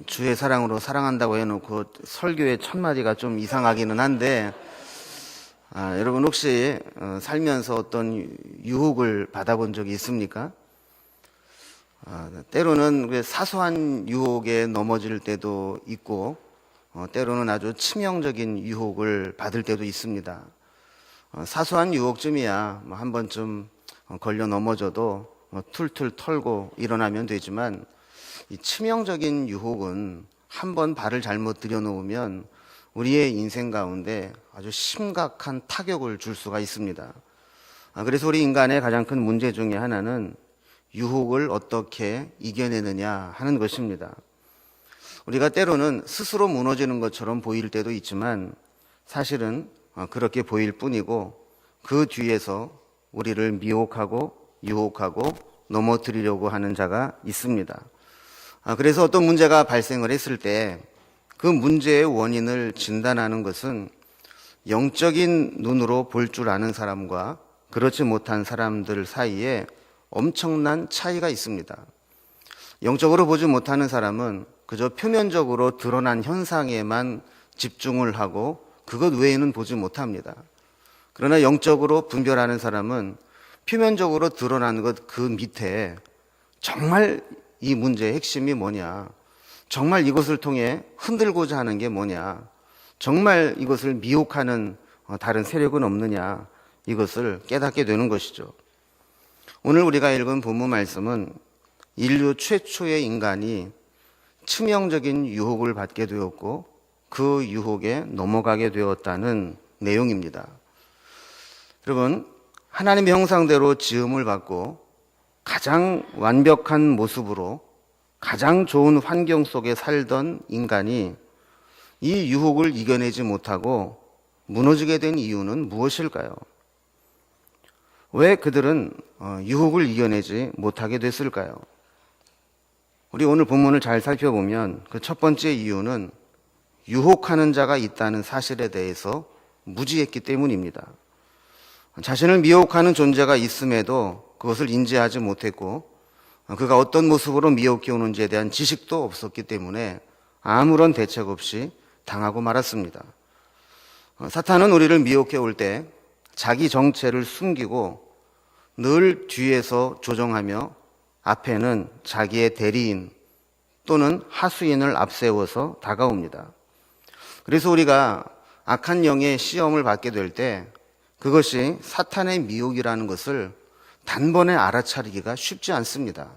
주의 사랑으로 사랑한다고 해놓고 설교의 첫 마디가 좀 이상하기는 한데, 여러분 혹시 살면서 어떤 유혹을 받아본 적이 있습니까? 때로는 사소한 유혹에 넘어질 때도 있고, 때로는 아주 치명적인 유혹을 받을 때도 있습니다. 사소한 유혹쯤이야 한 번쯤 걸려 넘어져도 툴툴 털고 일어나면 되지만, 이 치명적인 유혹은 한 번 발을 잘못 들여놓으면 우리의 인생 가운데 아주 심각한 타격을 줄 수가 있습니다. 그래서 우리 인간의 가장 큰 문제 중에 하나는 유혹을 어떻게 이겨내느냐 하는 것입니다. 우리가 때로는 스스로 무너지는 것처럼 보일 때도 있지만 사실은 그렇게 보일 뿐이고, 그 뒤에서 우리를 미혹하고 유혹하고 넘어뜨리려고 하는 자가 있습니다. 그래서 어떤 문제가 발생을 했을 때 그 문제의 원인을 진단하는 것은 영적인 눈으로 볼 줄 아는 사람과 그렇지 못한 사람들 사이에 엄청난 차이가 있습니다. 영적으로 보지 못하는 사람은 그저 표면적으로 드러난 현상에만 집중을 하고 그것 외에는 보지 못합니다. 그러나 영적으로 분별하는 사람은 표면적으로 드러난 것 그 밑에 정말 이 문제의 핵심이 뭐냐, 정말 이것을 통해 흔들고자 하는 게 뭐냐, 정말 이것을 미혹하는 다른 세력은 없느냐, 이것을 깨닫게 되는 것이죠. 오늘 우리가 읽은 본문 말씀은 인류 최초의 인간이 치명적인 유혹을 받게 되었고 그 유혹에 넘어가게 되었다는 내용입니다. 여러분, 하나님의 형상대로 지음을 받고 가장 완벽한 모습으로 가장 좋은 환경 속에 살던 인간이 이 유혹을 이겨내지 못하고 무너지게 된 이유는 무엇일까요? 왜 그들은 유혹을 이겨내지 못하게 됐을까요? 우리 오늘 본문을 잘 살펴보면 그 첫 번째 이유는 유혹하는 자가 있다는 사실에 대해서 무지했기 때문입니다. 자신을 미혹하는 존재가 있음에도 그것을 인지하지 못했고, 그가 어떤 모습으로 미혹해 오는지에 대한 지식도 없었기 때문에 아무런 대책 없이 당하고 말았습니다. 사탄은 우리를 미혹해 올 때 자기 정체를 숨기고 늘 뒤에서 조종하며 앞에는 자기의 대리인 또는 하수인을 앞세워서 다가옵니다. 그래서 우리가 악한 영의 시험을 받게 될 때 그것이 사탄의 미혹이라는 것을 단번에 알아차리기가 쉽지 않습니다.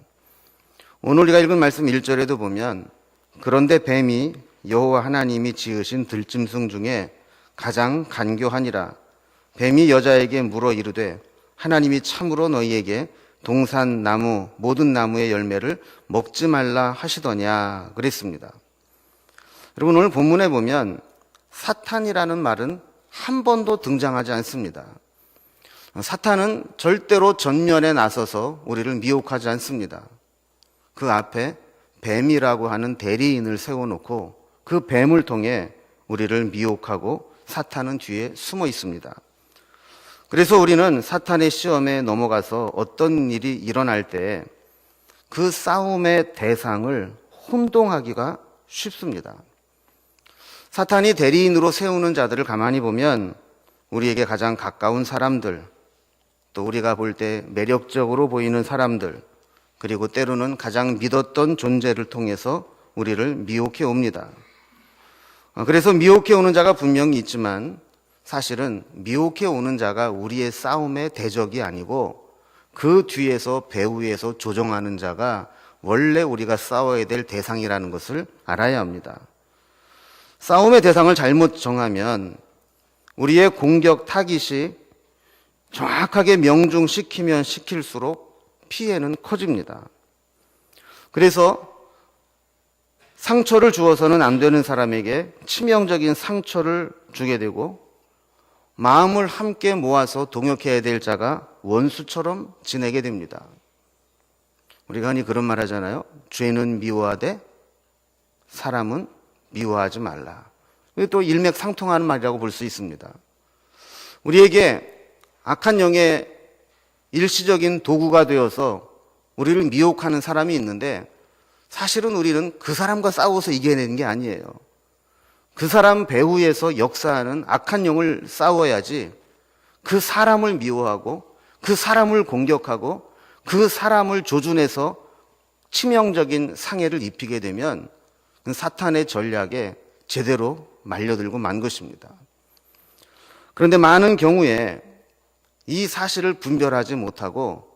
오늘 우리가 읽은 말씀 1절에도 보면, 그런데 뱀이 여호와 하나님이 지으신 들짐승 중에 가장 간교하니라. 뱀이 여자에게 물어 이르되 하나님이 참으로 너희에게 동산 나무 모든 나무의 열매를 먹지 말라 하시더냐 그랬습니다. 여러분, 오늘 본문에 보면 사탄이라는 말은 한 번도 등장하지 않습니다. 사탄은 절대로 전면에 나서서 우리를 미혹하지 않습니다. 그 앞에 뱀이라고 하는 대리인을 세워놓고 그 뱀을 통해 우리를 미혹하고 사탄은 뒤에 숨어 있습니다. 그래서 우리는 사탄의 시험에 넘어가서 어떤 일이 일어날 때 그 싸움의 대상을 혼동하기가 쉽습니다. 사탄이 대리인으로 세우는 자들을 가만히 보면 우리에게 가장 가까운 사람들, 또 우리가 볼 때 매력적으로 보이는 사람들, 그리고 때로는 가장 믿었던 존재를 통해서 우리를 미혹해 옵니다. 그래서 미혹해 오는 자가 분명히 있지만 사실은 미혹해 오는 자가 우리의 싸움의 대적이 아니고 그 뒤에서 배후에서 조종하는 자가 원래 우리가 싸워야 될 대상이라는 것을 알아야 합니다. 싸움의 대상을 잘못 정하면 우리의 공격 타깃이 정확하게 명중시키면 시킬수록 피해는 커집니다. 그래서 상처를 주어서는 안 되는 사람에게 치명적인 상처를 주게 되고, 마음을 함께 모아서 동역해야 될 자가 원수처럼 지내게 됩니다. 우리가 흔히 그런 말 하잖아요. 죄는 미워하되 사람은 미워하지 말라. 이게 또 일맥상통하는 말이라고 볼 수 있습니다. 우리에게 악한 영의 일시적인 도구가 되어서 우리를 미혹하는 사람이 있는데, 사실은 우리는 그 사람과 싸워서 이겨내는 게 아니에요. 그 사람 배후에서 역사하는 악한 영을 싸워야지, 그 사람을 미워하고 그 사람을 공격하고 그 사람을 조준해서 치명적인 상해를 입히게 되면 사탄의 전략에 제대로 말려들고 만 것입니다. 그런데 많은 경우에 이 사실을 분별하지 못하고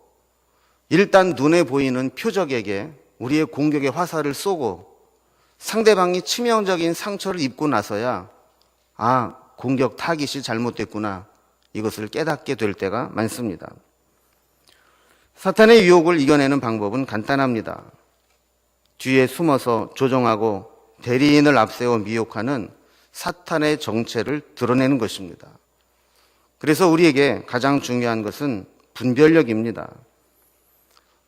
일단 눈에 보이는 표적에게 우리의 공격의 화살을 쏘고 상대방이 치명적인 상처를 입고 나서야 공격 타깃이 잘못됐구나, 이것을 깨닫게 될 때가 많습니다. 사탄의 유혹을 이겨내는 방법은 간단합니다. 뒤에 숨어서 조종하고 대리인을 앞세워 미혹하는 사탄의 정체를 드러내는 것입니다. 그래서 우리에게 가장 중요한 것은 분별력입니다.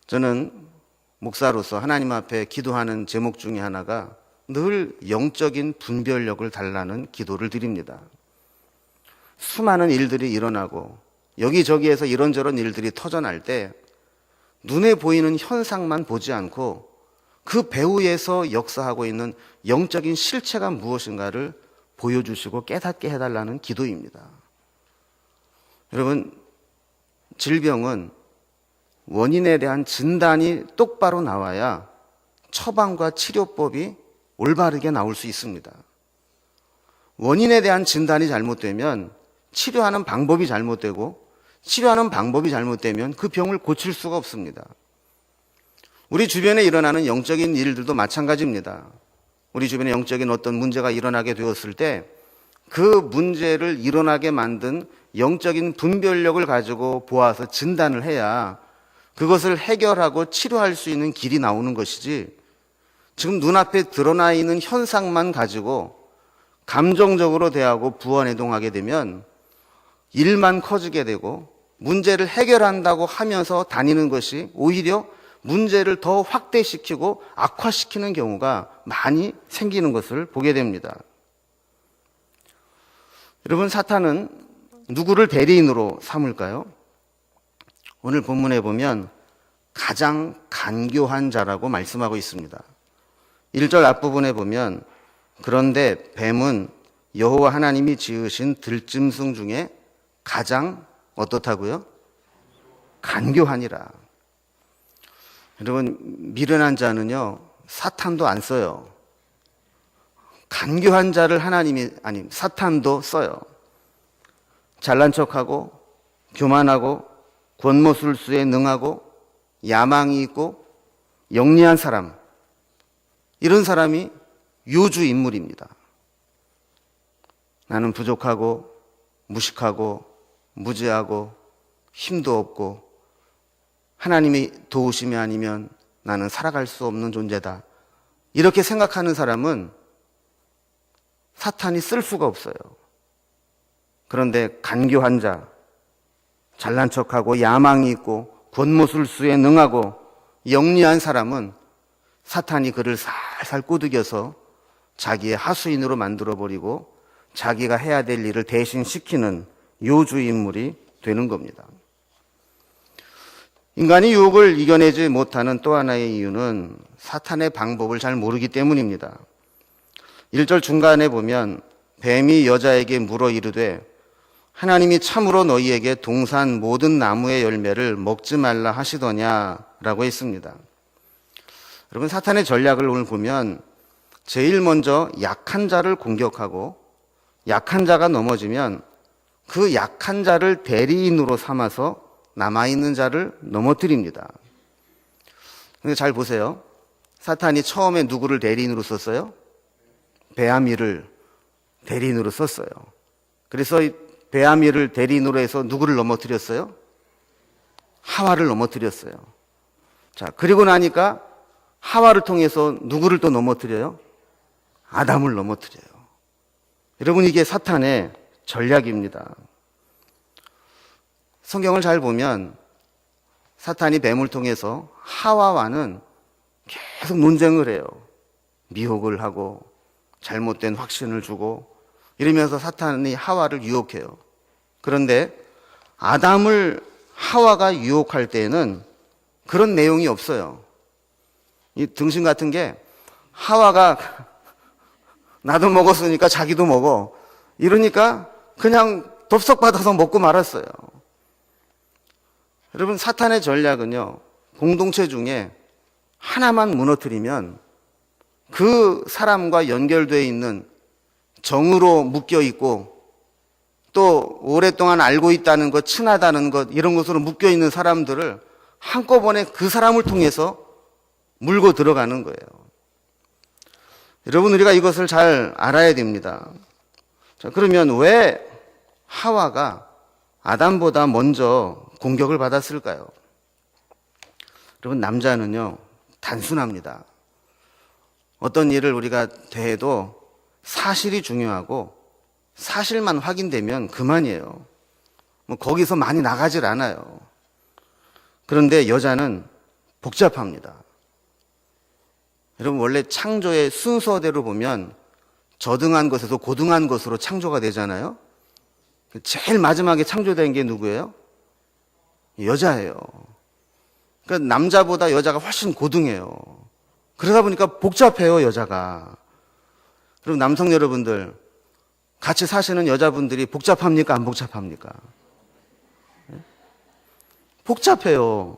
저는 목사로서 하나님 앞에 기도하는 제목 중에 하나가 늘 영적인 분별력을 달라는 기도를 드립니다. 수많은 일들이 일어나고 여기저기에서 이런저런 일들이 터져날 때 눈에 보이는 현상만 보지 않고 그 배후에서 역사하고 있는 영적인 실체가 무엇인가를 보여주시고 깨닫게 해달라는 기도입니다. 여러분, 질병은 원인에 대한 진단이 똑바로 나와야 처방과 치료법이 올바르게 나올 수 있습니다. 원인에 대한 진단이 잘못되면 치료하는 방법이 잘못되고, 치료하는 방법이 잘못되면 그 병을 고칠 수가 없습니다. 우리 주변에 일어나는 영적인 일들도 마찬가지입니다. 우리 주변에 영적인 어떤 문제가 일어나게 되었을 때 그 문제를 일어나게 만든 영적인 분별력을 가지고 보아서 진단을 해야 그것을 해결하고 치료할 수 있는 길이 나오는 것이지, 지금 눈앞에 드러나 있는 현상만 가지고 감정적으로 대하고 부언해동하게 되면 일만 커지게 되고 문제를 해결한다고 하면서 다니는 것이 오히려 문제를 더 확대시키고 악화시키는 경우가 많이 생기는 것을 보게 됩니다. 여러분, 사탄은 누구를 대리인으로 삼을까요? 오늘 본문에 보면 가장 간교한 자라고 말씀하고 있습니다. 1절 앞부분에 보면 그런데 뱀은 여호와 하나님이 지으신 들짐승 중에 가장 어떻다고요? 간교하니라. 여러분, 미련한 자는요, 사탄도 안 써요. 간교한 자를 사탄도 써요. 잘난 척하고 교만하고 권모술수에 능하고 야망이 있고 영리한 사람, 이런 사람이 요주 인물입니다. 나는 부족하고 무식하고 무지하고 힘도 없고 하나님이 도우심이 아니면 나는 살아갈 수 없는 존재다, 이렇게 생각하는 사람은 사탄이 쓸 수가 없어요. 그런데 간교한 자, 잘난 척하고 야망이 있고 권모술수에 능하고 영리한 사람은 사탄이 그를 살살 꼬드겨서 자기의 하수인으로 만들어버리고 자기가 해야 될 일을 대신 시키는 요주 인물이 되는 겁니다. 인간이 유혹을 이겨내지 못하는 또 하나의 이유는 사탄의 방법을 잘 모르기 때문입니다. 1절 중간에 보면 뱀이 여자에게 물어 이르되 하나님이 참으로 너희에게 동산 모든 나무의 열매를 먹지 말라 하시더냐라고 했습니다. 여러분, 사탄의 전략을 오늘 보면 제일 먼저 약한 자를 공격하고 약한 자가 넘어지면 그 약한 자를 대리인으로 삼아서 남아있는 자를 넘어뜨립니다. 근데 잘 보세요. 사탄이 처음에 누구를 대리인으로 썼어요? 베아미를 대리인으로 썼어요. 그래서 베아미를 대리인으로 해서 누구를 넘어뜨렸어요? 하와를 넘어뜨렸어요. 자, 그리고 나니까 하와를 통해서 누구를 또 넘어뜨려요? 아담을 넘어뜨려요. 여러분, 이게 사탄의 전략입니다. 성경을 잘 보면 사탄이 뱀을 통해서 하와와는 계속 논쟁을 해요. 미혹을 하고 잘못된 확신을 주고 이러면서 사탄이 하와를 유혹해요. 그런데 아담을 하와가 유혹할 때에는 그런 내용이 없어요. 이 등신 같은 게 하와가 나도 먹었으니까 자기도 먹어. 이러니까 그냥 덥석 받아서 먹고 말았어요. 여러분, 사탄의 전략은요, 공동체 중에 하나만 무너뜨리면 그 사람과 연결되어 있는 정으로 묶여 있고 또 오랫동안 알고 있다는 것, 친하다는 것, 이런 것으로 묶여 있는 사람들을 한꺼번에 그 사람을 통해서 물고 들어가는 거예요. 여러분, 우리가 이것을 잘 알아야 됩니다. 자, 그러면 왜 하와가 아담보다 먼저 공격을 받았을까요? 여러분, 남자는요, 단순합니다. 어떤 일을 우리가 대해도 사실이 중요하고 사실만 확인되면 그만이에요. 뭐 거기서 많이 나가질 않아요. 그런데 여자는 복잡합니다. 여러분, 원래 창조의 순서대로 보면 저등한 것에서 고등한 것으로 창조가 되잖아요. 제일 마지막에 창조된 게 누구예요? 여자예요. 그러니까 남자보다 여자가 훨씬 고등해요. 그러다 보니까 복잡해요, 여자가. 그럼 남성 여러분들, 같이 사시는 여자분들이 복잡합니까? 안 복잡합니까? 복잡해요.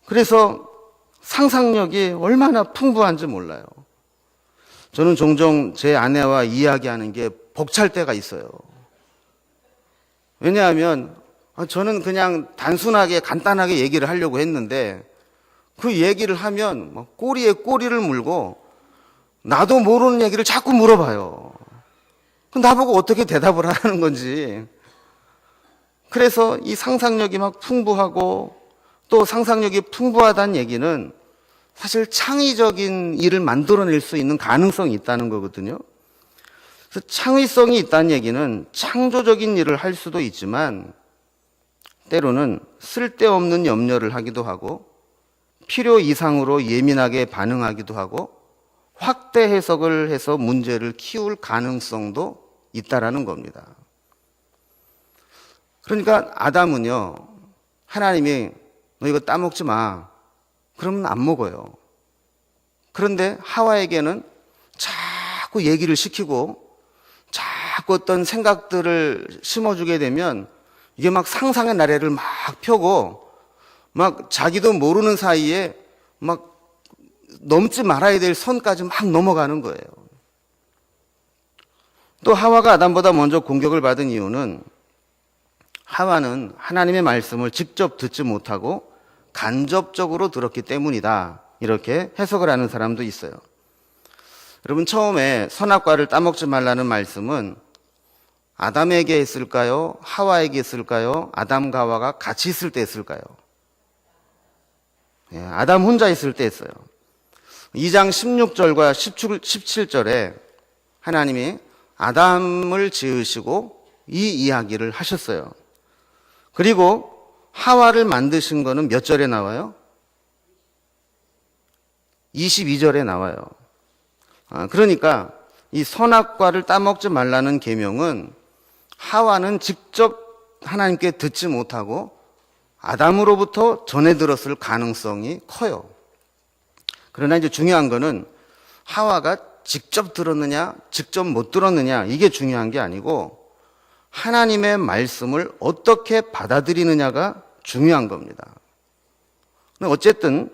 그래서 상상력이 얼마나 풍부한지 몰라요. 저는 종종 제 아내와 이야기하는 게 벅찰 때가 있어요. 왜냐하면 저는 그냥 단순하게 간단하게 얘기를 하려고 했는데 그 얘기를 하면 막 꼬리에 꼬리를 물고 나도 모르는 얘기를 자꾸 물어봐요. 나보고 어떻게 대답을 하라는 건지. 그래서 이 상상력이 막 풍부하고 또 상상력이 풍부하다는 얘기는 사실 창의적인 일을 만들어낼 수 있는 가능성이 있다는 거거든요. 그래서 창의성이 있다는 얘기는 창조적인 일을 할 수도 있지만 때로는 쓸데없는 염려를 하기도 하고 필요 이상으로 예민하게 반응하기도 하고 확대 해석을 해서 문제를 키울 가능성도 있다라는 겁니다. 그러니까 아담은요, 하나님이 너 이거 따먹지 마. 그러면 안 먹어요. 그런데 하와에게는 자꾸 얘기를 시키고 자꾸 어떤 생각들을 심어주게 되면 이게 막 상상의 나래를 막 펴고 막 자기도 모르는 사이에 막 넘지 말아야 될 선까지 막 넘어가는 거예요. 또 하와가 아담보다 먼저 공격을 받은 이유는 하와는 하나님의 말씀을 직접 듣지 못하고 간접적으로 들었기 때문이다. 이렇게 해석을 하는 사람도 있어요. 여러분, 처음에 선악과를 따먹지 말라는 말씀은 아담에게 했을까요? 하와에게 했을까요? 아담과 하와가 같이 있을 때 했을까요? 아담 혼자 있을 때 했어요. 2장 16절과 17절에 하나님이 아담을 지으시고 이 이야기를 하셨어요. 그리고 하와를 만드신 거는 몇 절에 나와요? 22절에 나와요. 그러니까 이 선악과를 따먹지 말라는 계명은 하와는 직접 하나님께 듣지 못하고 아담으로부터 전해 들었을 가능성이 커요. 그러나 이제 중요한 거는 하와가 직접 들었느냐, 직접 못 들었느냐, 이게 중요한 게 아니고 하나님의 말씀을 어떻게 받아들이느냐가 중요한 겁니다. 어쨌든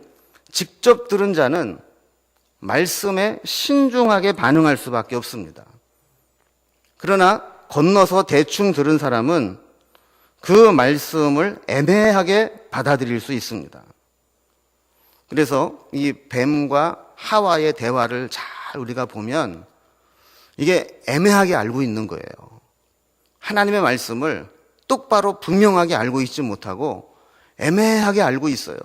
직접 들은 자는 말씀에 신중하게 반응할 수밖에 없습니다. 그러나 건너서 대충 들은 사람은 그 말씀을 애매하게 받아들일 수 있습니다. 그래서 이 뱀과 하와의 대화를 잘 우리가 보면 이게 애매하게 알고 있는 거예요. 하나님의 말씀을 똑바로 분명하게 알고 있지 못하고 애매하게 알고 있어요.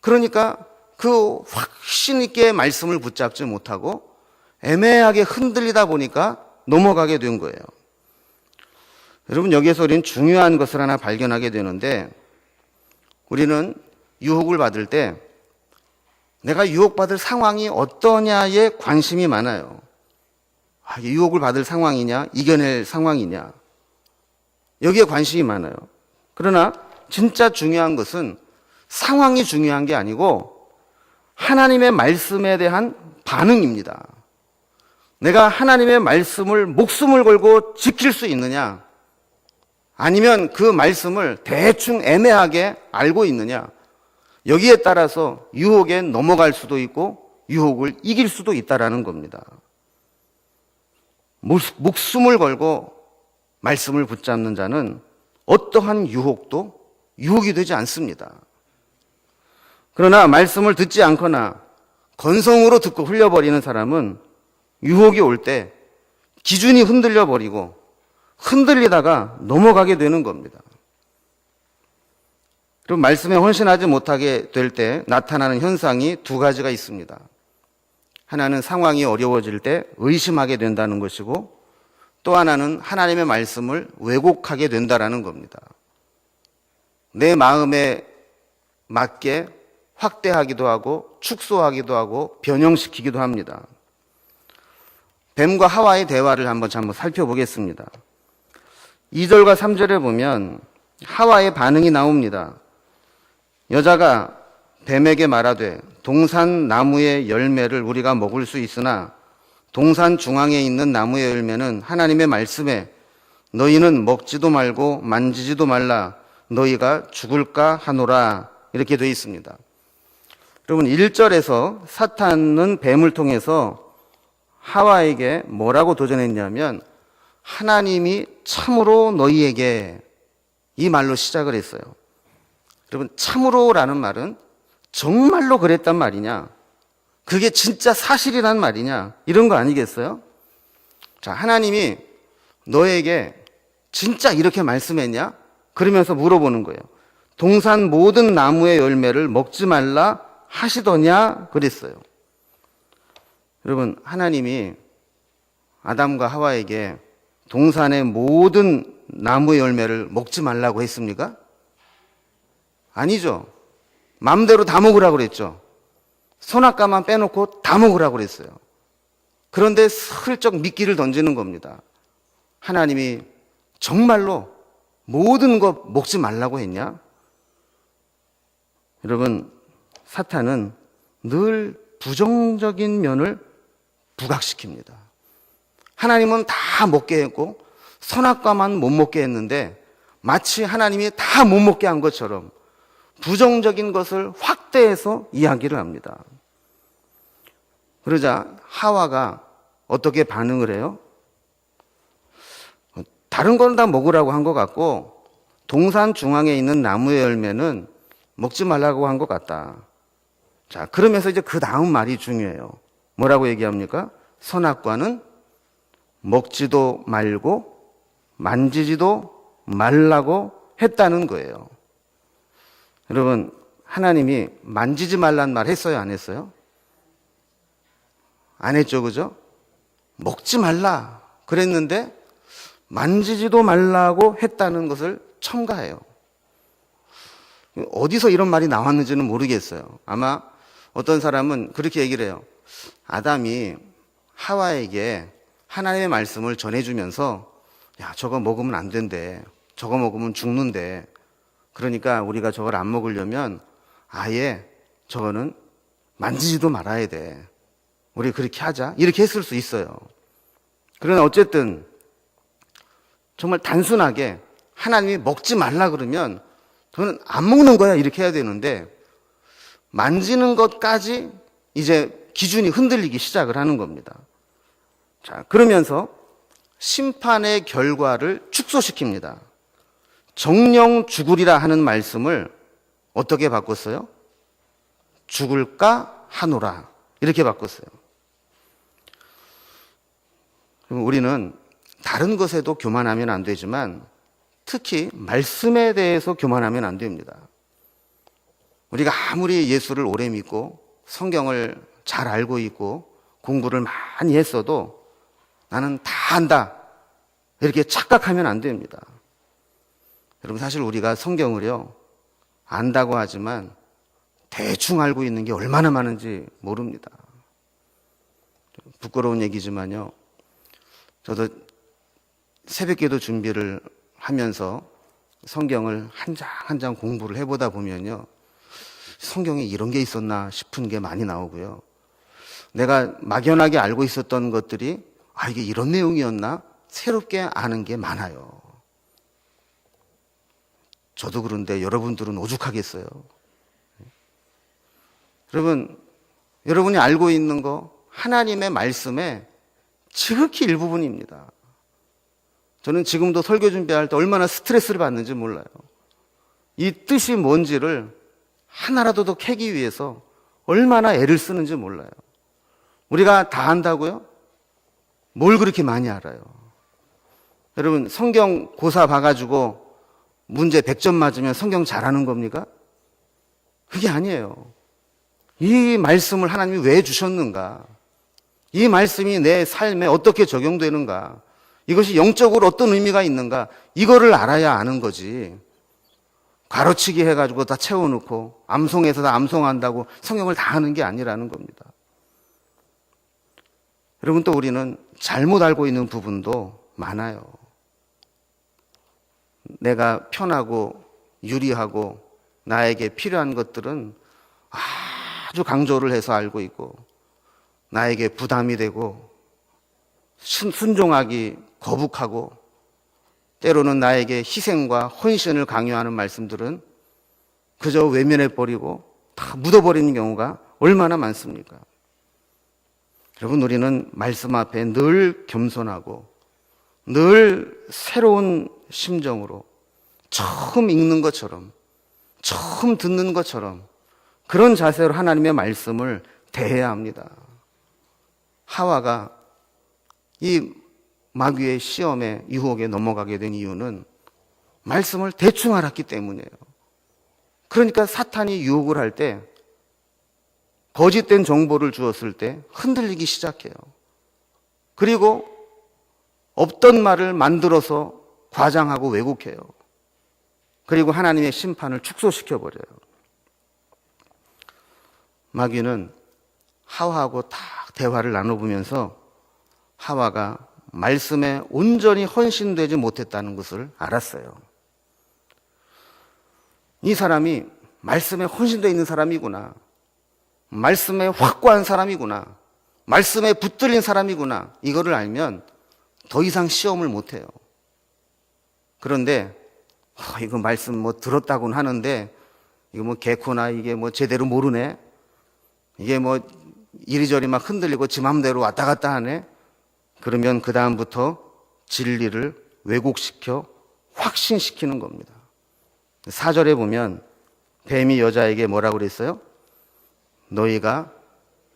그러니까 그 확신 있게 말씀을 붙잡지 못하고 애매하게 흔들리다 보니까 넘어가게 된 거예요. 여러분, 여기에서 우리는 중요한 것을 하나 발견하게 되는데 우리는 유혹을 받을 때 내가 유혹받을 상황이 어떠냐에 관심이 많아요. 유혹을 받을 상황이냐, 이겨낼 상황이냐, 여기에 관심이 많아요. 그러나 진짜 중요한 것은 상황이 중요한 게 아니고 하나님의 말씀에 대한 반응입니다. 내가 하나님의 말씀을 목숨을 걸고 지킬 수 있느냐? 아니면 그 말씀을 대충 애매하게 알고 있느냐? 여기에 따라서 유혹에 넘어갈 수도 있고 유혹을 이길 수도 있다라는 겁니다. 목숨을 걸고 말씀을 붙잡는 자는 어떠한 유혹도 유혹이 되지 않습니다. 그러나 말씀을 듣지 않거나 건성으로 듣고 흘려버리는 사람은 유혹이 올 때 기준이 흔들려 버리고 흔들리다가 넘어가게 되는 겁니다. 그리고 말씀에 헌신하지 못하게 될 때 나타나는 현상이 두 가지가 있습니다. 하나는 상황이 어려워질 때 의심하게 된다는 것이고, 또 하나는 하나님의 말씀을 왜곡하게 된다는 겁니다. 내 마음에 맞게 확대하기도 하고 축소하기도 하고 변형시키기도 합니다. 뱀과 하와의 대화를 한번 살펴보겠습니다. 2절과 3절에 보면 하와의 반응이 나옵니다. 여자가 뱀에게 말하되 동산 나무의 열매를 우리가 먹을 수 있으나 동산 중앙에 있는 나무의 열매는 하나님의 말씀에 너희는 먹지도 말고 만지지도 말라 너희가 죽을까 하노라, 이렇게 되어 있습니다. 여러분, 1절에서 사탄은 뱀을 통해서 하와에게 뭐라고 도전했냐면 하나님이 참으로 너희에게, 이 말로 시작을 했어요. 여러분, 참으로라는 말은 정말로 그랬단 말이냐, 그게 진짜 사실이란 말이냐, 이런 거 아니겠어요? 자, 하나님이 너에게 진짜 이렇게 말씀했냐? 그러면서 물어보는 거예요. 동산 모든 나무의 열매를 먹지 말라 하시더냐? 그랬어요. 여러분, 하나님이 아담과 하와에게 동산의 모든 나무의 열매를 먹지 말라고 했습니까? 아니죠. 마음대로 다 먹으라고 그랬죠. 선악과만 빼놓고 다 먹으라고 그랬어요. 그런데 슬쩍 미끼를 던지는 겁니다. 하나님이 정말로 모든 것 먹지 말라고 했냐? 여러분, 사탄은 늘 부정적인 면을 부각시킵니다. 하나님은 다 먹게 했고 선악과만 못 먹게 했는데 마치 하나님이 다 못 먹게 한 것처럼 부정적인 것을 확대해서 이야기를 합니다. 그러자 하와가 어떻게 반응을 해요? 다른 건 다 먹으라고 한 것 같고 동산 중앙에 있는 나무의 열매는 먹지 말라고 한 것 같다. 자, 그러면서 이제 그 다음 말이 중요해요. 뭐라고 얘기합니까? 선악과는 먹지도 말고 만지지도 말라고 했다는 거예요. 여러분, 하나님이 만지지 말란 말 했어요, 안 했어요? 안 했죠, 그죠? 먹지 말라 그랬는데 만지지도 말라고 했다는 것을 첨가해요. 어디서 이런 말이 나왔는지는 모르겠어요. 아마 어떤 사람은 그렇게 얘기를 해요. 아담이 하와에게 하나님의 말씀을 전해주면서 야, 저거 먹으면 안 된대. 저거 먹으면 죽는데. 그러니까 우리가 저걸 안 먹으려면 아예 저거는 만지지도 말아야 돼. 우리 그렇게 하자. 이렇게 했을 수 있어요. 그러나 어쨌든 정말 단순하게 하나님이 먹지 말라 그러면 저는 안 먹는 거야 이렇게 해야 되는데 만지는 것까지 이제 기준이 흔들리기 시작을 하는 겁니다. 자, 그러면서 심판의 결과를 축소시킵니다. 정령 죽으리라 하는 말씀을 어떻게 바꿨어요? 죽을까 하노라, 이렇게 바꿨어요. 그럼 우리는 다른 것에도 교만하면 안 되지만 특히 말씀에 대해서 교만하면 안 됩니다. 우리가 아무리 예수를 오래 믿고 성경을 잘 알고 있고 공부를 많이 했어도 나는 다 안다 이렇게 착각하면 안 됩니다. 여러분, 사실 우리가 성경을요 안다고 하지만 대충 알고 있는 게 얼마나 많은지 모릅니다. 부끄러운 얘기지만요, 저도 새벽기도 준비를 하면서 성경을 한 장 한 장 공부를 해보다 보면요, 성경에 이런 게 있었나 싶은 게 많이 나오고요. 내가 막연하게 알고 있었던 것들이 이게 이런 내용이었나? 새롭게 아는 게 많아요. 저도 그런데 여러분들은 오죽하겠어요. 여러분이 알고 있는 거 하나님의 말씀의 지극히 일부분입니다. 저는 지금도 설교 준비할 때 얼마나 스트레스를 받는지 몰라요. 이 뜻이 뭔지를 하나라도 더 캐기 위해서 얼마나 애를 쓰는지 몰라요. 우리가 다 안다고요? 뭘 그렇게 많이 알아요? 여러분, 성경 고사 봐가지고 문제 100점 맞으면 성경 잘하는 겁니까? 그게 아니에요. 이 말씀을 하나님이 왜 주셨는가? 이 말씀이 내 삶에 어떻게 적용되는가? 이것이 영적으로 어떤 의미가 있는가? 이거를 알아야 아는 거지. 가로치기 해가지고 다 채워놓고 암송해서 다 암송한다고 성경을 다 아는 게 아니라는 겁니다. 여러분, 또 우리는 잘못 알고 있는 부분도 많아요. 내가 편하고 유리하고 나에게 필요한 것들은 아주 강조를 해서 알고 있고, 나에게 부담이 되고 순종하기 거북하고 때로는 나에게 희생과 헌신을 강요하는 말씀들은 그저 외면해버리고 다 묻어버리는 경우가 얼마나 많습니까? 여러분, 우리는 말씀 앞에 늘 겸손하고 늘 새로운 심정으로 처음 읽는 것처럼, 처음 듣는 것처럼 그런 자세로 하나님의 말씀을 대해야 합니다. 하와가 이 마귀의 시험에, 유혹에 넘어가게 된 이유는 말씀을 대충 알았기 때문이에요. 그러니까 사탄이 유혹을 할 때, 거짓된 정보를 주었을 때 흔들리기 시작해요. 그리고 없던 말을 만들어서 과장하고 왜곡해요. 그리고 하나님의 심판을 축소시켜버려요. 마귀는 하와하고 딱 대화를 나눠보면서 하와가 말씀에 온전히 헌신되지 못했다는 것을 알았어요. 이 사람이 말씀에 헌신되어 있는 사람이구나, 말씀에 확고한 사람이구나, 말씀에 붙들린 사람이구나, 이거를 알면 더 이상 시험을 못해요. 그런데 이거 말씀 들었다고는 하는데 이거 개코나 이게 제대로 모르네, 이게 이리저리 막 흔들리고 지 맘대로 왔다 갔다 하네. 그러면 그 다음부터 진리를 왜곡시켜 확신시키는 겁니다. 4절에 보면 뱀이 여자에게 뭐라고 그랬어요? 너희가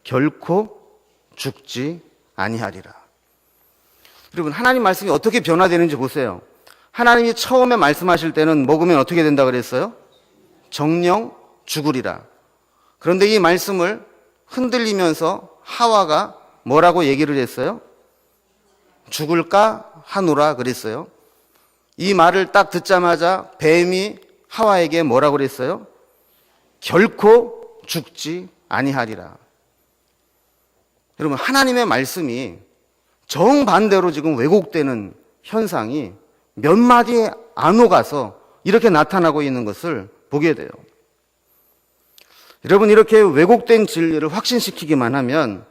결코 죽지 아니하리라. 여러분, 하나님 말씀이 어떻게 변화되는지 보세요. 하나님이 처음에 말씀하실 때는 먹으면 어떻게 된다 그랬어요? 정령 죽으리라. 그런데 이 말씀을 흔들리면서 하와가 뭐라고 얘기를 했어요? 죽을까 하노라 그랬어요. 이 말을 딱 듣자마자 뱀이 하와에게 뭐라고 그랬어요? 결코 죽지 아니하리라. 여러분, 하나님의 말씀이 정반대로 지금 왜곡되는 현상이 몇 마디 안 오가서 이렇게 나타나고 있는 것을 보게 돼요. 여러분, 이렇게 왜곡된 진리를 확신시키기만 하면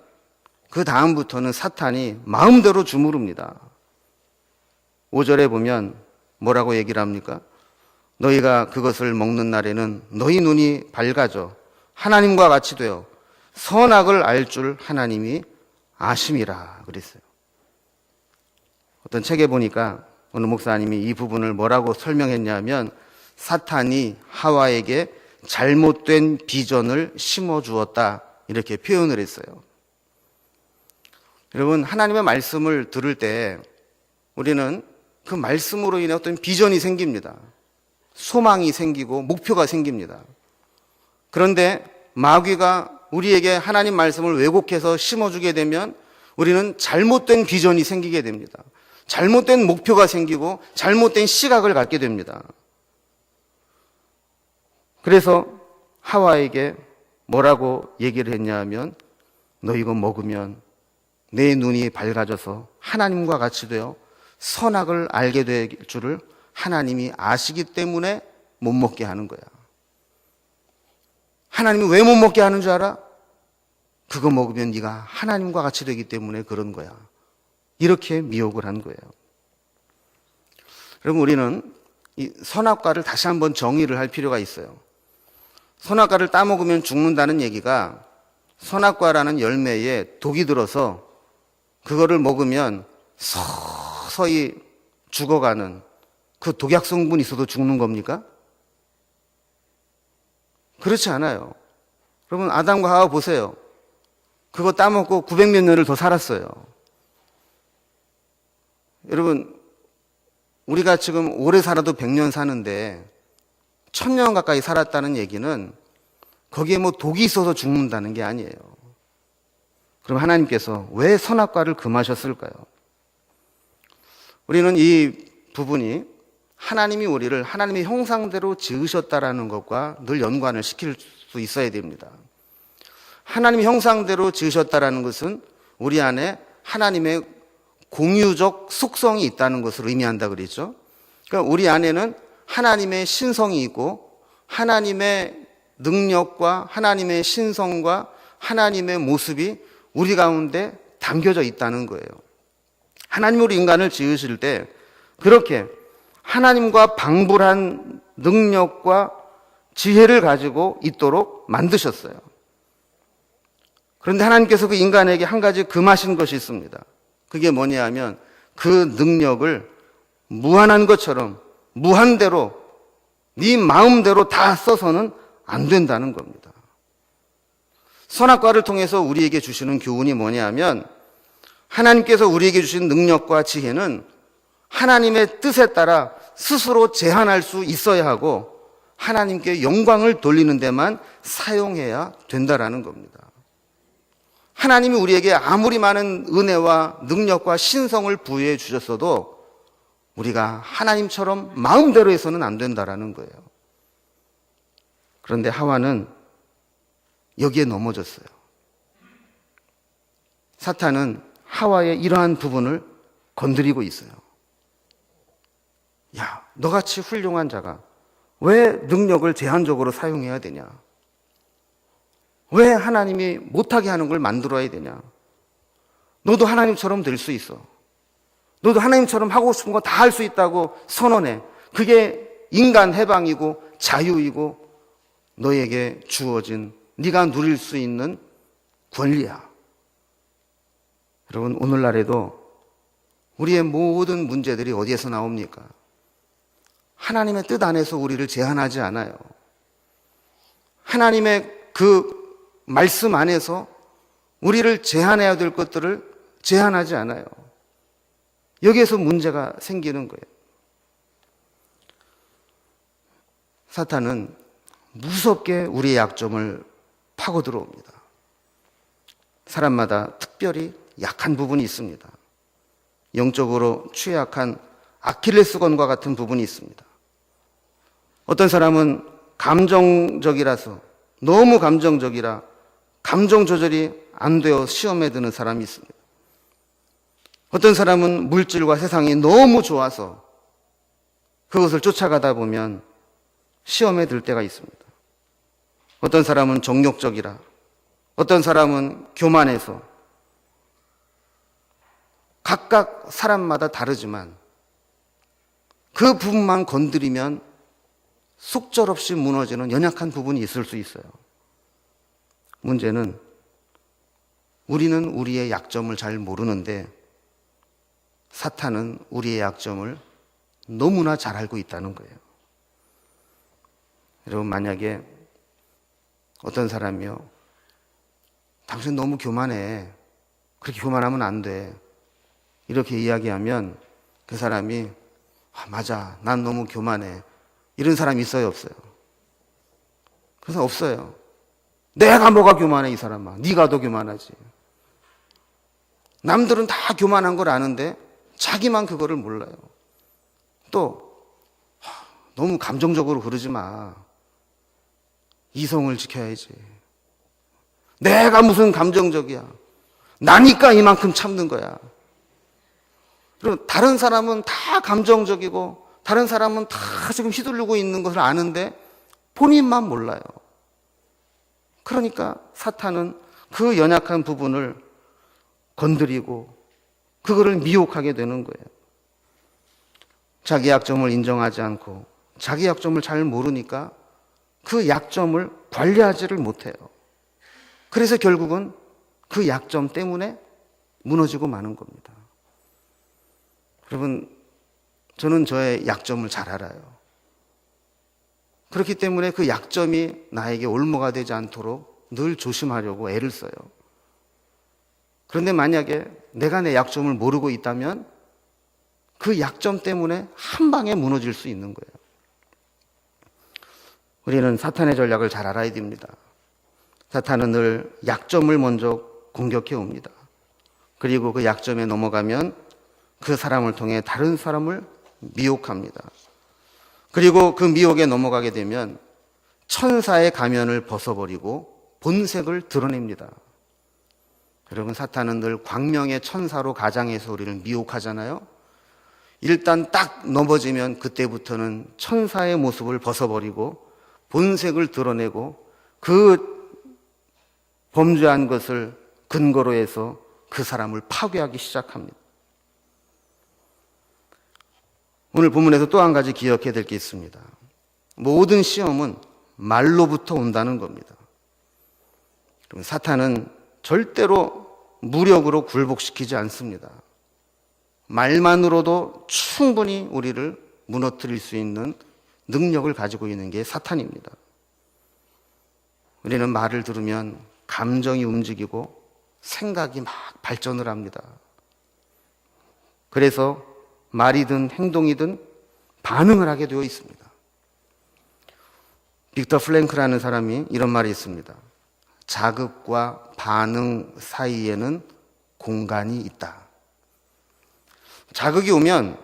그 다음부터는 사탄이 마음대로 주무릅니다. 5절에 보면 뭐라고 얘기를 합니까? 너희가 그것을 먹는 날에는 너희 눈이 밝아져 하나님과 같이 되어 선악을 알 줄 하나님이 아심이라 그랬어요. 어떤 책에 보니까 어느 목사님이 이 부분을 뭐라고 설명했냐면, 사탄이 하와에게 잘못된 비전을 심어주었다, 이렇게 표현을 했어요. 여러분, 하나님의 말씀을 들을 때 우리는 그 말씀으로 인해 어떤 비전이 생깁니다. 소망이 생기고 목표가 생깁니다. 그런데 마귀가 우리에게 하나님 말씀을 왜곡해서 심어주게 되면 우리는 잘못된 비전이 생기게 됩니다. 잘못된 목표가 생기고 잘못된 시각을 갖게 됩니다. 그래서 하와에게 뭐라고 얘기를 했냐면, 너 이거 먹으면 내 눈이 밝아져서 하나님과 같이 되어 선악을 알게 될 줄을 하나님이 아시기 때문에 못 먹게 하는 거야. 하나님이 왜 못 먹게 하는 줄 알아? 그거 먹으면 네가 하나님과 같이 되기 때문에 그런 거야. 이렇게 미혹을 한 거예요. 여러분, 우리는 이 선악과를 다시 한번 정의를 할 필요가 있어요. 선악과를 따먹으면 죽는다는 얘기가 선악과라는 열매에 독이 들어서 그거를 먹으면 서서히 죽어가는 그 독약 성분이 있어도 죽는 겁니까? 그렇지 않아요. 여러분, 아담과 하와 보세요. 그거 따먹고 900몇 년을 더 살았어요. 여러분, 우리가 지금 오래 살아도 100년 사는데 1000년 가까이 살았다는 얘기는 거기에 뭐 독이 있어서 죽는다는 게 아니에요. 그럼 하나님께서 왜 선악과를 금하셨을까요? 우리는 이 부분이 하나님이 우리를 하나님의 형상대로 지으셨다라는 것과 늘 연관을 시킬 수 있어야 됩니다. 하나님의 형상대로 지으셨다라는 것은 우리 안에 하나님의 공유적 속성이 있다는 것을 의미한다 그랬죠. 그러니까 우리 안에는 하나님의 신성이 있고 하나님의 능력과 하나님의 신성과 하나님의 모습이 우리 가운데 담겨져 있다는 거예요. 하나님으로 인간을 지으실 때 그렇게 하나님과 방불한 능력과 지혜를 가지고 있도록 만드셨어요. 그런데 하나님께서 그 인간에게 한 가지 금하신 것이 있습니다. 그게 뭐냐 하면 그 능력을 무한한 것처럼 무한대로 네 마음대로 다 써서는 안 된다는 겁니다. 선악과를 통해서 우리에게 주시는 교훈이 뭐냐 하면 하나님께서 우리에게 주신 능력과 지혜는 하나님의 뜻에 따라 스스로 제한할 수 있어야 하고 하나님께 영광을 돌리는 데만 사용해야 된다라는 겁니다. 하나님이 우리에게 아무리 많은 은혜와 능력과 신성을 부여해 주셨어도 우리가 하나님처럼 마음대로 해서는 안 된다라는 거예요. 그런데 하와는 여기에 넘어졌어요. 사탄은 하와의 이러한 부분을 건드리고 있어요. 야, 너같이 훌륭한 자가 왜 능력을 제한적으로 사용해야 되냐? 왜 하나님이 못하게 하는 걸 만들어야 되냐? 너도 하나님처럼 될 수 있어. 너도 하나님처럼 하고 싶은 거 다 할 수 있다고 선언해. 그게 인간 해방이고 자유이고 너에게 주어진 네가 누릴 수 있는 권리야. 여러분, 오늘날에도 우리의 모든 문제들이 어디에서 나옵니까? 하나님의 뜻 안에서 우리를 제한하지 않아요. 하나님의 그 말씀 안에서 우리를 제한해야 될 것들을 제한하지 않아요. 여기에서 문제가 생기는 거예요. 사탄은 무섭게 우리의 약점을 파고 들어옵니다. 사람마다 특별히 약한 부분이 있습니다. 영적으로 취약한 아킬레스건과 같은 부분이 있습니다. 어떤 사람은 감정적이라서 너무 감정적이라 감정 조절이 안 되어 시험에 드는 사람이 있습니다. 어떤 사람은 물질과 세상이 너무 좋아서 그것을 쫓아가다 보면 시험에 들 때가 있습니다. 어떤 사람은 정욕적이라, 어떤 사람은 교만해서 각각 사람마다 다르지만 그 부분만 건드리면 속절없이 무너지는 연약한 부분이 있을 수 있어요. 문제는 우리는 우리의 약점을 잘 모르는데 사탄은 우리의 약점을 너무나 잘 알고 있다는 거예요. 여러분, 만약에 어떤 사람이요, 당신 너무 교만해. 그렇게 교만하면 안 돼. 이렇게 이야기하면 그 사람이 맞아, 난 너무 교만해. 이런 사람이 있어요, 없어요? 그래서 없어요. 내가 뭐가 교만해, 이 사람아. 네가 더 교만하지. 남들은 다 교만한 걸 아는데 자기만 그거를 몰라요. 또 너무 감정적으로 그러지 마. 이성을 지켜야지. 내가 무슨 감정적이야. 나니까 이만큼 참는 거야. 그리고 다른 사람은 다 감정적이고 다른 사람은 다 지금 휘둘르고 있는 것을 아는데 본인만 몰라요. 그러니까 사탄은 그 연약한 부분을 건드리고 그거를 미혹하게 되는 거예요. 자기 약점을 인정하지 않고 자기 약점을 잘 모르니까 그 약점을 관리하지를 못해요. 그래서 결국은 그 약점 때문에 무너지고 마는 겁니다. 여러분, 저는 저의 약점을 잘 알아요. 그렇기 때문에 그 약점이 나에게 올무가 되지 않도록 늘 조심하려고 애를 써요. 그런데 만약에 내가 내 약점을 모르고 있다면 그 약점 때문에 한 방에 무너질 수 있는 거예요. 우리는 사탄의 전략을 잘 알아야 됩니다. 사탄은 늘 약점을 먼저 공격해 옵니다. 그리고 그 약점에 넘어가면 그 사람을 통해 다른 사람을 미혹합니다. 그리고 그 미혹에 넘어가게 되면 천사의 가면을 벗어버리고 본색을 드러냅니다. 여러분, 사탄은 늘 광명의 천사로 가장해서 우리를 미혹하잖아요. 일단 딱 넘어지면 그때부터는 천사의 모습을 벗어버리고 본색을 드러내고 그 범죄한 것을 근거로 해서 그 사람을 파괴하기 시작합니다. 오늘 본문에서 또 한 가지 기억해야 될 게 있습니다. 모든 시험은 말로부터 온다는 겁니다. 사탄은 절대로 무력으로 굴복시키지 않습니다. 말만으로도 충분히 우리를 무너뜨릴 수 있는 능력을 가지고 있는 게 사탄입니다. 우리는 말을 들으면 감정이 움직이고 생각이 막 발전을 합니다. 그래서 말이든 행동이든 반응을 하게 되어 있습니다. 빅터 플랭크라는 사람이 이런 말이 있습니다. 자극과 반응 사이에는 공간이 있다. 자극이 오면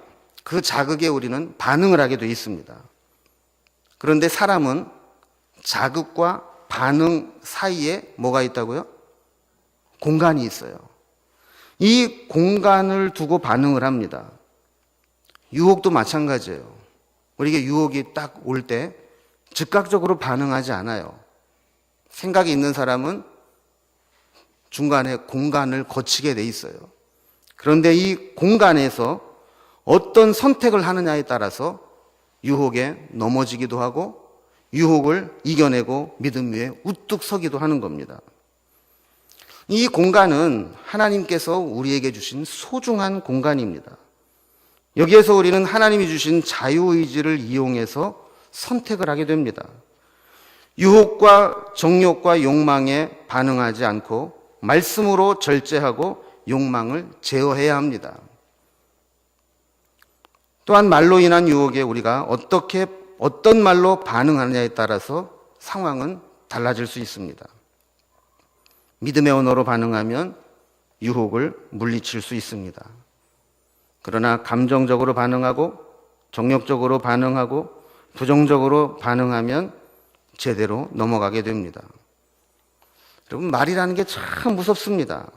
그 자극에 우리는 반응을 하게 되어 있습니다. 그런데 사람은 자극과 반응 사이에 뭐가 있다고요? 공간이 있어요. 이 공간을 두고 반응을 합니다. 유혹도 마찬가지예요. 우리에게 유혹이 딱 올 때 즉각적으로 반응하지 않아요. 생각이 있는 사람은 중간에 공간을 거치게 돼 있어요. 그런데 이 공간에서 어떤 선택을 하느냐에 따라서 유혹에 넘어지기도 하고 유혹을 이겨내고 믿음 위에 우뚝 서기도 하는 겁니다. 이 공간은 하나님께서 우리에게 주신 소중한 공간입니다. 여기에서 우리는 하나님이 주신 자유의지를 이용해서 선택을 하게 됩니다. 유혹과 정욕과 욕망에 반응하지 않고 말씀으로 절제하고 욕망을 제어해야 합니다. 또한 말로 인한 유혹에 우리가 어떤 말로 반응하느냐에 따라서 상황은 달라질 수 있습니다. 믿음의 언어로 반응하면 유혹을 물리칠 수 있습니다. 그러나 감정적으로 반응하고 정욕적으로 반응하고 부정적으로 반응하면 제대로 넘어가게 됩니다. 여러분, 말이라는 게 참 무섭습니다.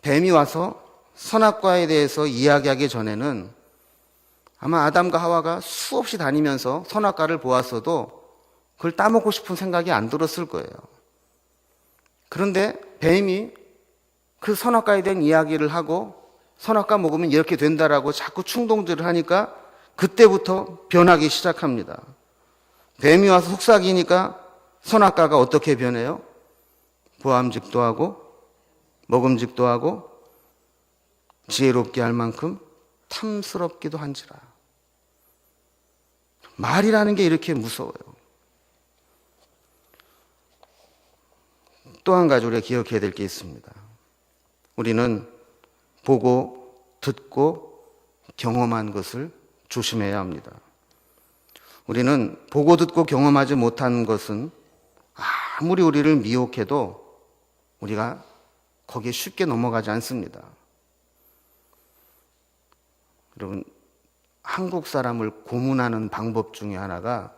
뱀이 와서 선악과에 대해서 이야기하기 전에는 아마 아담과 하와가 수없이 다니면서 선악과를 보았어도 그걸 따먹고 싶은 생각이 안 들었을 거예요. 그런데 뱀이 그 선악과에 대한 이야기를 하고 선악과 먹으면 이렇게 된다라고 자꾸 충동질을 하니까 그때부터 변하기 시작합니다. 뱀이 와서 속삭이니까 선악과가 어떻게 변해요? 보암직도 하고 먹음직도 하고 지혜롭게 할 만큼 탐스럽기도 한지라. 말이라는 게 이렇게 무서워요. 또 한 가지 우리가 기억해야 될 게 있습니다. 우리는 보고 듣고 경험한 것을 조심해야 합니다. 우리는 보고 듣고 경험하지 못한 것은 아무리 우리를 미혹해도 우리가 거기에 쉽게 넘어가지 않습니다. 여러분, 한국 사람을 고문하는 방법 중에 하나가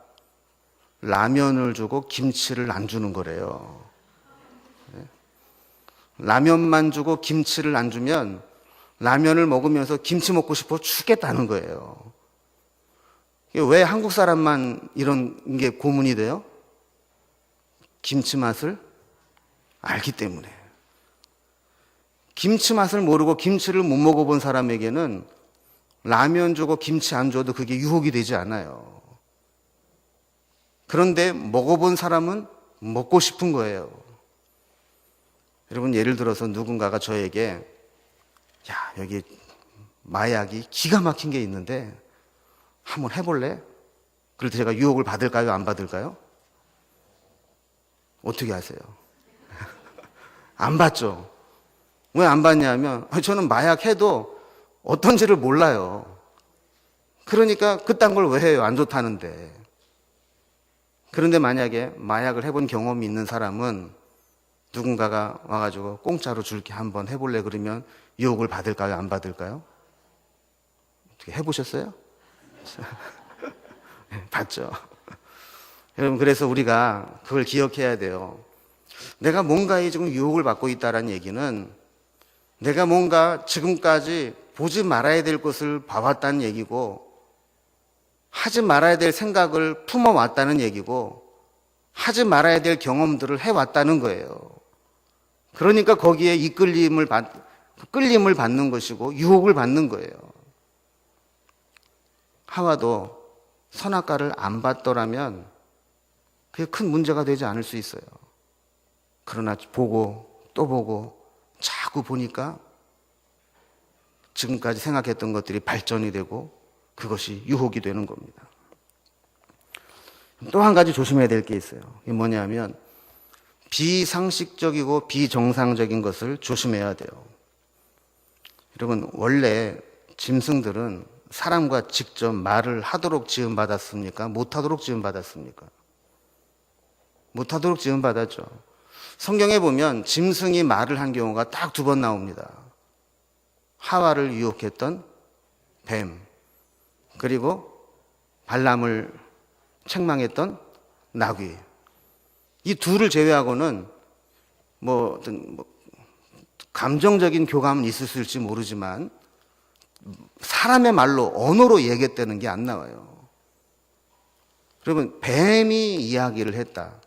라면을 주고 김치를 안 주는 거래요. 라면만 주고 김치를 안 주면 라면을 먹으면서 김치 먹고 싶어 죽겠다는 거예요. 왜 한국 사람만 이런 게 고문이 돼요? 김치 맛을 알기 때문에. 김치 맛을 모르고 김치를 못 먹어본 사람에게는 라면 주고 김치 안 줘도 그게 유혹이 되지 않아요. 그런데 먹어본 사람은 먹고 싶은 거예요. 여러분, 예를 들어서 누군가가 저에게 야, 여기 마약이 기가 막힌 게 있는데 한번 해볼래? 그럴 때 제가 유혹을 받을까요? 안 받을까요? 어떻게 하세요? 안 받죠. 왜 안 받냐면 저는 마약 해도 어떤지를 몰라요. 그러니까 그딴 걸 왜 해요? 안 좋다는데. 그런데 만약에 마약을 해본 경험이 있는 사람은 누군가가 와가지고 공짜로 줄게 한번 해볼래 그러면 유혹을 받을까요? 안 받을까요? 어떻게 해보셨어요? 받죠. 여러분, 그래서 우리가 그걸 기억해야 돼요. 내가 뭔가에 지금 유혹을 받고 있다는 얘기는 내가 뭔가 지금까지 보지 말아야 될 것을 봐왔다는 얘기고 하지 말아야 될 생각을 품어왔다는 얘기고 하지 말아야 될 경험들을 해왔다는 거예요. 그러니까 거기에 끌림을 받는 것이고 유혹을 받는 거예요. 하와도 선악과를 안 받더라면 그게 큰 문제가 되지 않을 수 있어요. 그러나 보고 또 보고 자꾸 보니까 지금까지 생각했던 것들이 발전이 되고 그것이 유혹이 되는 겁니다. 또 한 가지 조심해야 될 게 있어요. 이게 뭐냐면 비상식적이고 비정상적인 것을 조심해야 돼요. 여러분, 원래 짐승들은 사람과 직접 말을 하도록 지음받았습니까? 못하도록 지음받았습니까? 못하도록 지음받았죠. 성경에 보면 짐승이 말을 한 경우가 딱 2번 나옵니다. 하와를 유혹했던 뱀, 그리고 발람을 책망했던 나귀. 이 둘을 제외하고는 어떤 감정적인 교감은 있었을지 모르지만 사람의 말로, 언어로 얘기했다는 게 안 나와요. 여러분, 뱀이 이야기를 했다.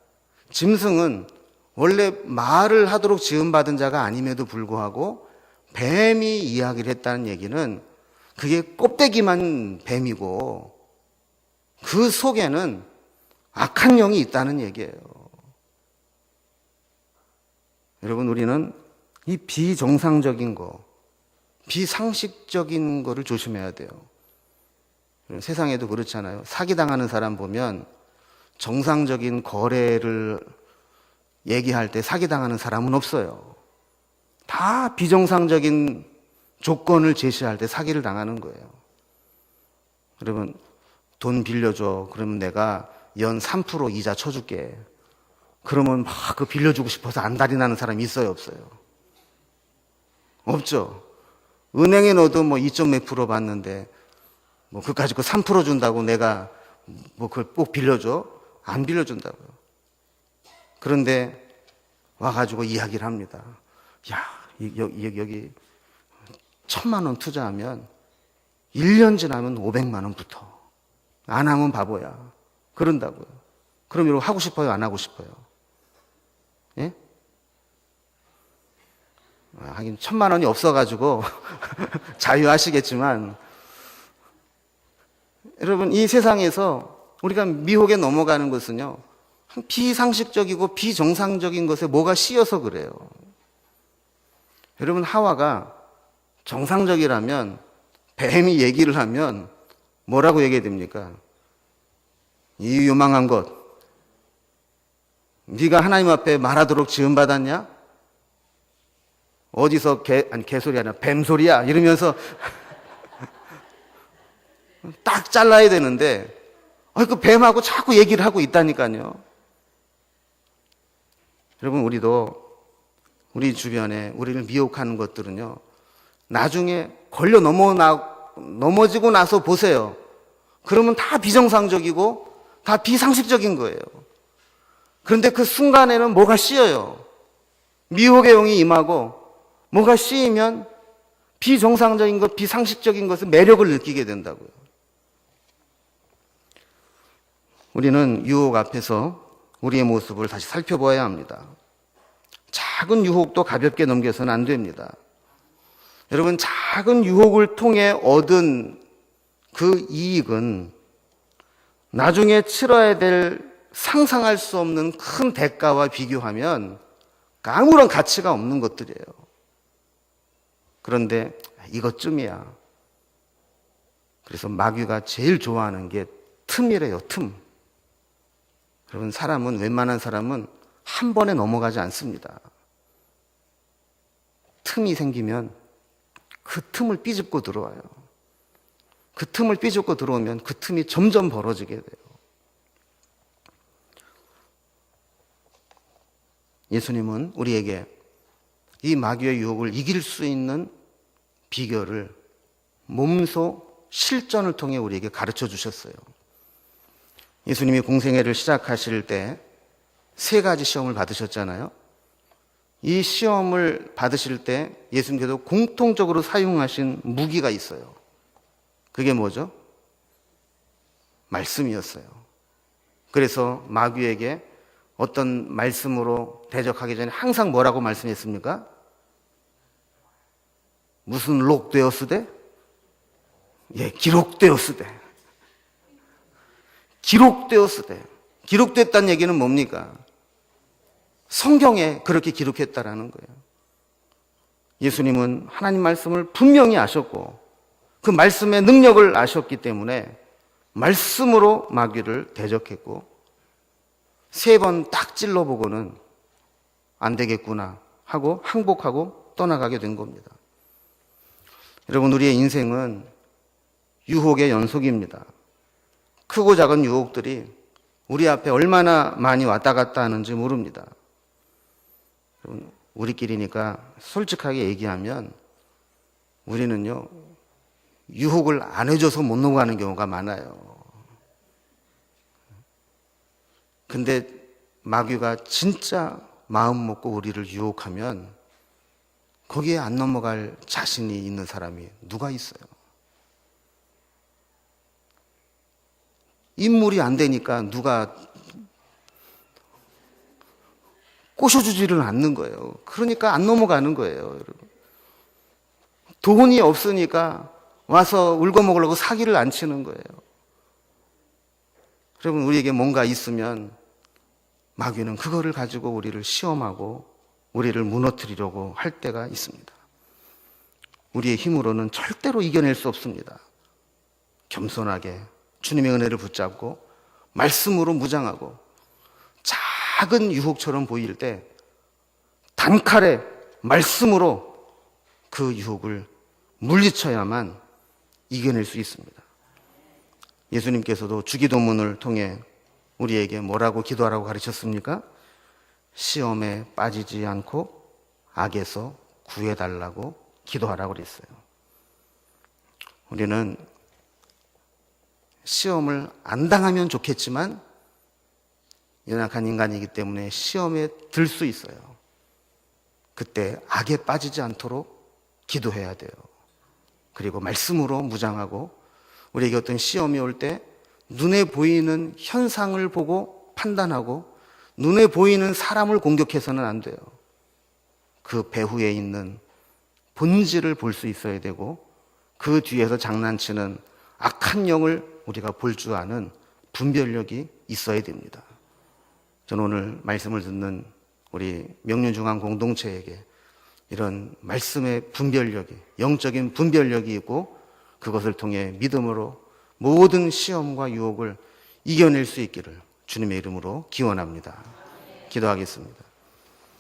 짐승은 원래 말을 하도록 지음받은 자가 아님에도 불구하고 뱀이 이야기를 했다는 얘기는 그게 껍데기만 뱀이고 그 속에는 악한 영이 있다는 얘기예요. 여러분, 우리는 이 비정상적인 거, 비상식적인 거를 조심해야 돼요. 세상에도 그렇잖아요. 사기당하는 사람 보면 정상적인 거래를 얘기할 때 사기당하는 사람은 없어요. 다 비정상적인 조건을 제시할 때 사기를 당하는 거예요. 여러분, 돈 빌려줘. 그러면 내가 연 3% 이자 쳐줄게. 그러면 막 그 빌려주고 싶어서 안달이 나는 사람이 있어요, 없어요? 없죠. 은행에 넣어도 2점 몇 프로 받는데 그까짓 거 3% 준다고 내가 그걸 꼭 빌려줘? 안 빌려준다고요. 그런데 와가지고 이야기를 합니다. 야, 여기 1,000만 원 투자하면 1년 지나면 500만 원 붙어. 안 하면 바보야. 그런다고요. 그럼 이러고 하고 싶어요? 안 하고 싶어요? 예? 하긴 1,000만 원이 없어가지고 자유하시겠지만 여러분, 이 세상에서 우리가 미혹에 넘어가는 것은요, 비상식적이고 비정상적인 것에 뭐가 씌여서 그래요. 여러분, 하와가 정상적이라면 뱀이 얘기를 하면 뭐라고 얘기해야 됩니까? 이 요망한 것, 네가 하나님 앞에 말하도록 지음받았냐? 어디서 개소리 아니라 뱀소리야? 이러면서 딱 잘라야 되는데 그 뱀하고 자꾸 얘기를 하고 있다니까요. 여러분, 우리도 우리 주변에 우리를 미혹하는 것들은요, 나중에 걸려 넘어지고 나서 보세요. 그러면 다 비정상적이고 다 비상식적인 거예요. 그런데 그 순간에는 뭐가 씌어요. 미혹의 영이 임하고 뭐가 씌이면 비정상적인 것, 비상식적인 것의 매력을 느끼게 된다고요. 우리는 유혹 앞에서 우리의 모습을 다시 살펴봐야 합니다. 작은 유혹도 가볍게 넘겨서는 안 됩니다. 여러분, 작은 유혹을 통해 얻은 그 이익은 나중에 치러야 될 상상할 수 없는 큰 대가와 비교하면 아무런 가치가 없는 것들이에요. 그런데 이것쯤이야. 그래서 마귀가 제일 좋아하는 게 틈이래요, 틈. 여러분, 웬만한 사람은 한 번에 넘어가지 않습니다. 틈이 생기면 그 틈을 삐집고 들어와요. 그 틈을 삐집고 들어오면 그 틈이 점점 벌어지게 돼요. 예수님은 우리에게 이 마귀의 유혹을 이길 수 있는 비결을 몸소 실전을 통해 우리에게 가르쳐 주셨어요. 예수님이 공생애를 시작하실 때 3가지 시험을 받으셨잖아요. 이 시험을 받으실 때 예수님께서 공통적으로 사용하신 무기가 있어요. 그게 뭐죠? 말씀이었어요. 그래서 마귀에게 어떤 말씀으로 대적하기 전에 항상 뭐라고 말씀했습니까? 무슨 록되었으되? 예, 기록되었으되. 기록되었으되. 기록됐다는 얘기는 뭡니까? 성경에 그렇게 기록했다라는 거예요. 예수님은 하나님 말씀을 분명히 아셨고 그 말씀의 능력을 아셨기 때문에 말씀으로 마귀를 대적했고 3번 딱 찔러보고는 안 되겠구나 하고 항복하고 떠나가게 된 겁니다. 여러분, 우리의 인생은 유혹의 연속입니다. 크고 작은 유혹들이 우리 앞에 얼마나 많이 왔다 갔다 하는지 모릅니다. 우리끼리니까 솔직하게 얘기하면 우리는요, 유혹을 안 해줘서 못 넘어가는 경우가 많아요. 근데 마귀가 진짜 마음 먹고 우리를 유혹하면 거기에 안 넘어갈 자신이 있는 사람이 누가 있어요? 인물이 안 되니까 누가 꼬셔주지를 않는 거예요. 그러니까 안 넘어가는 거예요, 여러분. 돈이 없으니까 와서 울고 먹으려고 사기를 안 치는 거예요. 여러분, 우리에게 뭔가 있으면 마귀는 그거를 가지고 우리를 시험하고 우리를 무너뜨리려고 할 때가 있습니다. 우리의 힘으로는 절대로 이겨낼 수 없습니다. 겸손하게 주님의 은혜를 붙잡고 말씀으로 무장하고 작은 유혹처럼 보일 때 단칼에 말씀으로 그 유혹을 물리쳐야만 이겨낼 수 있습니다. 예수님께서도 주기도문을 통해 우리에게 뭐라고 기도하라고 가르쳤습니까? 시험에 빠지지 않고 악에서 구해달라고 기도하라고 그랬어요. 우리는 시험을 안 당하면 좋겠지만 연약한 인간이기 때문에 시험에 들 수 있어요. 그때 악에 빠지지 않도록 기도해야 돼요. 그리고 말씀으로 무장하고 우리에게 어떤 시험이 올 때 눈에 보이는 현상을 보고 판단하고 눈에 보이는 사람을 공격해서는 안 돼요. 그 배후에 있는 본질을 볼 수 있어야 되고 그 뒤에서 장난치는 악한 영을 우리가 볼 줄 아는 분별력이 있어야 됩니다. 저는 오늘 말씀을 듣는 우리 명륜중앙 공동체에게 이런 말씀의 분별력이, 영적인 분별력이 있고 그것을 통해 믿음으로 모든 시험과 유혹을 이겨낼 수 있기를 주님의 이름으로 기원합니다. 기도하겠습니다.